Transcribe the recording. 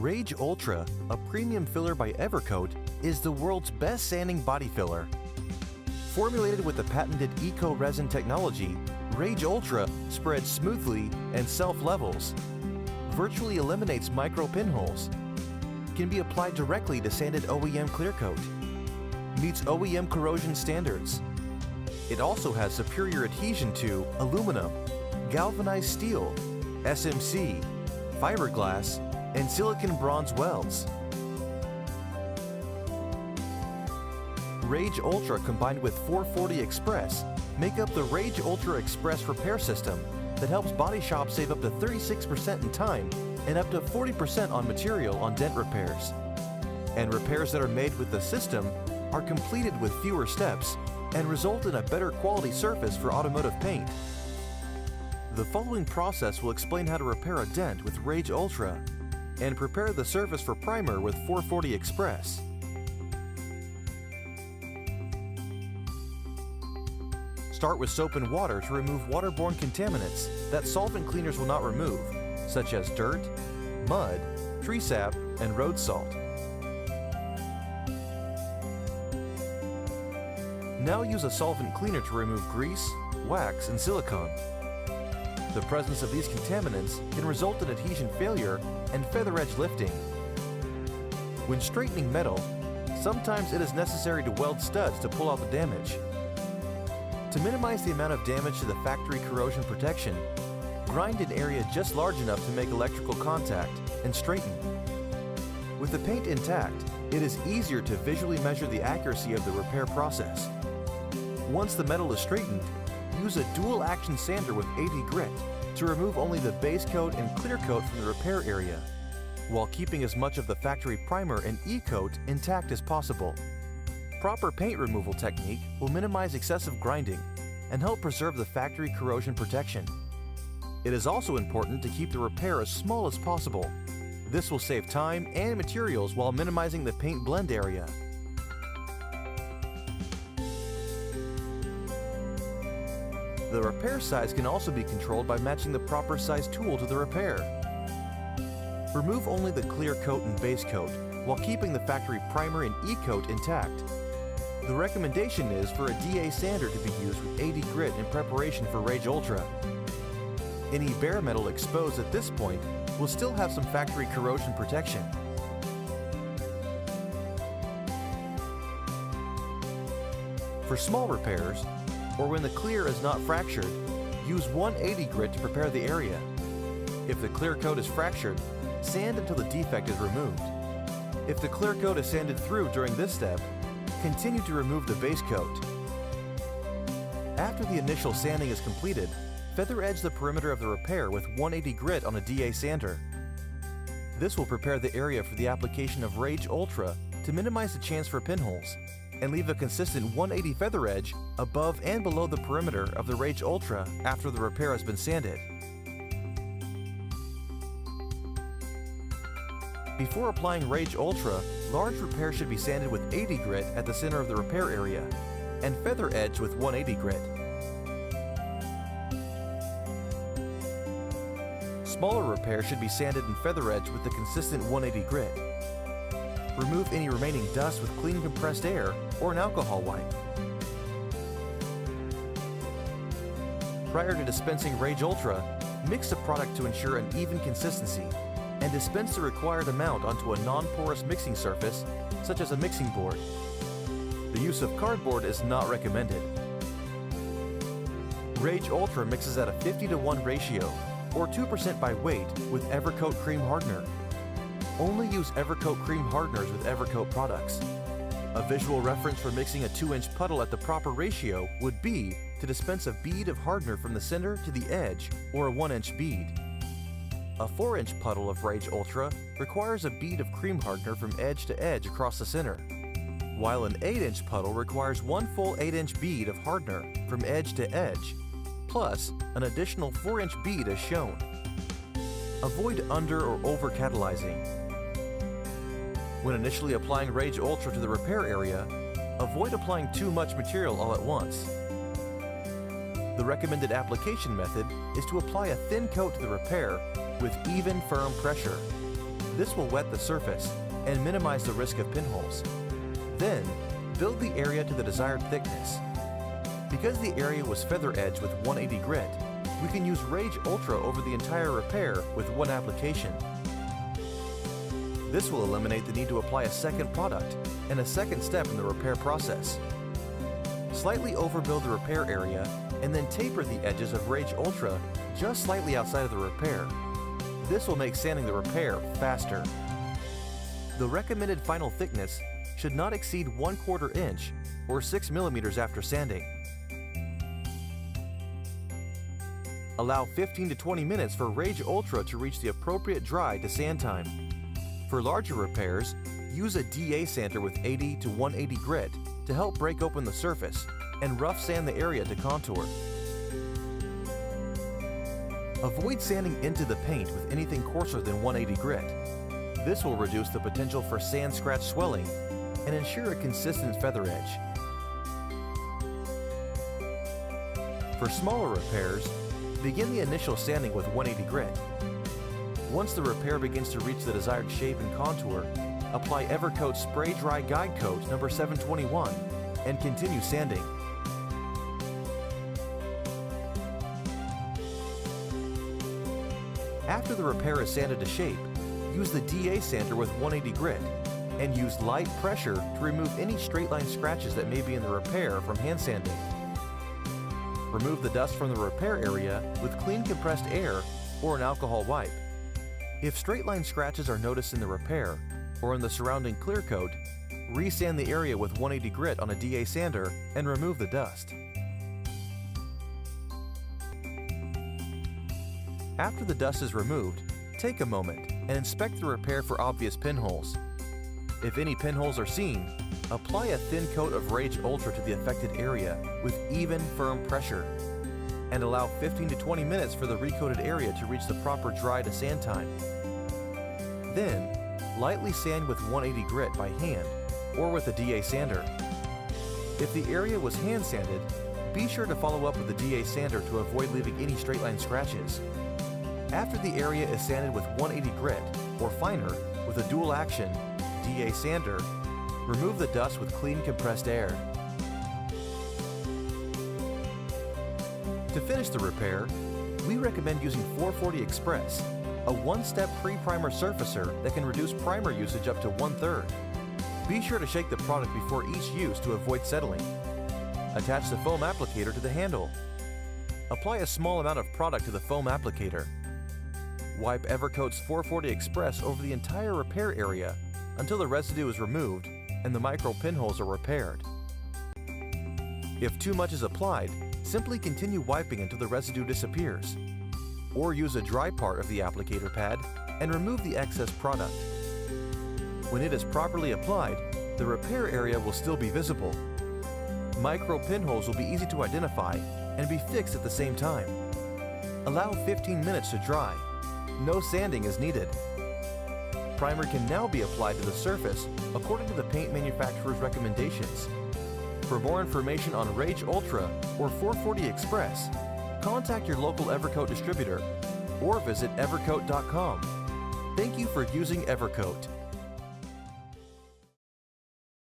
Rage Ultra, a premium filler by Evercoat, is the world's best sanding body filler. Formulated with the patented eco-resin technology, Rage Ultra spreads smoothly and self-levels, virtually eliminates micro pinholes, can be applied directly to sanded OEM clear coat, meets OEM corrosion standards. It also has superior adhesion to aluminum, galvanized steel, SMC, fiberglass, and silicon bronze welds. Rage Ultra combined with 440 Express make up the Rage Ultra Express repair system that helps body shops save up to 36% in time and up to 40% on material on dent repairs. And repairs that are made with the system are completed with fewer steps and result in a better quality surface for automotive paint. The following process will explain how to repair a dent with Rage Ultra and prepare the surface for primer with 440 Express. Start with soap and water to remove waterborne contaminants that solvent cleaners will not remove, such as dirt, mud, tree sap, and road salt. Now use a solvent cleaner to remove grease, wax, and silicone. The presence of these contaminants can result in adhesion failure and feather edge lifting. When straightening metal, sometimes it is necessary to weld studs to pull out the damage. To minimize the amount of damage to the factory corrosion protection, grind an area just large enough to make electrical contact and straighten. With the paint intact, it is easier to visually measure the accuracy of the repair process. Once the metal is straightened, use a dual action sander with 80 grit to remove only the base coat and clear coat from the repair area, while keeping as much of the factory primer and e-coat intact as possible. Proper paint removal technique will minimize excessive grinding and help preserve the factory corrosion protection. It is also important to keep the repair as small as possible. This will save time and materials while minimizing the paint blend area. The repair size can also be controlled by matching the proper size tool to the repair. Remove only the clear coat and base coat while keeping the factory primer and e-coat intact. The recommendation is for a DA sander to be used with 80 grit in preparation for Rage Ultra. Any bare metal exposed at this point will still have some factory corrosion protection. For small repairs, or when the clear is not fractured, use 180 grit to prepare the area. If the clear coat is fractured, sand until the defect is removed. If the clear coat is sanded through during this step, continue to remove the base coat. After the initial sanding is completed, feather edge the perimeter of the repair with 180 grit on a DA sander. This will prepare the area for the application of Rage Ultra to minimize the chance for pinholes and leave a consistent 180 feather edge above and below the perimeter of the Rage Ultra after the repair has been sanded. Before applying Rage Ultra, large repairs should be sanded with 80 grit at the center of the repair area and feather edged with 180 grit. Smaller repairs should be sanded and feather edged with the consistent 180 grit. Remove any remaining dust with clean compressed air or an alcohol wipe. Prior to dispensing Rage Ultra, mix the product to ensure an even consistency and dispense the required amount onto a non-porous mixing surface, such as a mixing board. The use of cardboard is not recommended. Rage Ultra mixes at a 50:1 ratio, or 2% by weight, with Evercoat Cream Hardener. Only use Evercoat Cream Hardeners with Evercoat products. A visual reference for mixing a 2-inch puddle at the proper ratio would be to dispense a bead of hardener from the center to the edge, or a 1-inch bead. A 4-inch puddle of Rage Ultra requires a bead of cream hardener from edge to edge across the center, while an 8-inch puddle requires one full 8-inch bead of hardener from edge to edge, plus an additional 4-inch bead as shown. Avoid under or over catalyzing. When initially applying Rage Ultra to the repair area, avoid applying too much material all at once. The recommended application method is to apply a thin coat to the repair with even, firm pressure. This will wet the surface and minimize the risk of pinholes. Then, build the area to the desired thickness. Because the area was feather edged with 180 grit, we can use Rage Ultra over the entire repair with one application. This will eliminate the need to apply a second product and a second step in the repair process. Slightly overbuild the repair area and then taper the edges of Rage Ultra just slightly outside of the repair. This will make sanding the repair faster. The recommended final thickness should not exceed 1/4 inch or 6 millimeters after sanding. Allow 15 to 20 minutes for Rage Ultra to reach the appropriate dry to sand time. For larger repairs, use a DA sander with 80 to 180 grit to help break open the surface and rough sand the area to contour. Avoid sanding into the paint with anything coarser than 180 grit. This will reduce the potential for sand scratch swelling and ensure a consistent feather edge. For smaller repairs, begin the initial sanding with 180 grit. Once the repair begins to reach the desired shape and contour, apply Evercoat Spray Dry Guide Coat number 721 and continue sanding. After the repair is sanded to shape, use the DA sander with 180 grit and use light pressure to remove any straight line scratches that may be in the repair from hand sanding. Remove the dust from the repair area with clean compressed air or an alcohol wipe. If straight line scratches are noticed in the repair or in the surrounding clear coat, resand the area with 180 grit on a DA sander and remove the dust. After the dust is removed, take a moment and inspect the repair for obvious pinholes. If any pinholes are seen, apply a thin coat of Rage Ultra to the affected area with even, firm pressure, and allow 15 to 20 minutes for the recoated area to reach the proper dry to sand time. Then, lightly sand with 180 grit by hand or with a DA sander. If the area was hand sanded, be sure to follow up with the DA sander to avoid leaving any straight line scratches. After the area is sanded with 180 grit or finer with a dual action DA sander, remove the dust with clean compressed air. To finish the repair, we recommend using 440 Express, a one-step pre-primer surfacer that can reduce primer usage up to 1/3. Be sure to shake the product before each use to avoid settling. Attach the foam applicator to the handle. Apply a small amount of product to the foam applicator. Wipe Evercoat's 440 Express over the entire repair area until the residue is removed and the micro pinholes are repaired. If too much is applied, simply continue wiping until the residue disappears, or use a dry part of the applicator pad and remove the excess product. When it is properly applied, the repair area will still be visible. Micro pinholes will be easy to identify and be fixed at the same time. Allow 15 minutes to dry. No sanding is needed. Primer can now be applied to the surface according to the paint manufacturer's recommendations. For more information on Rage Ultra or 440 Express, contact your local Evercoat distributor or visit evercoat.com. Thank you for using Evercoat.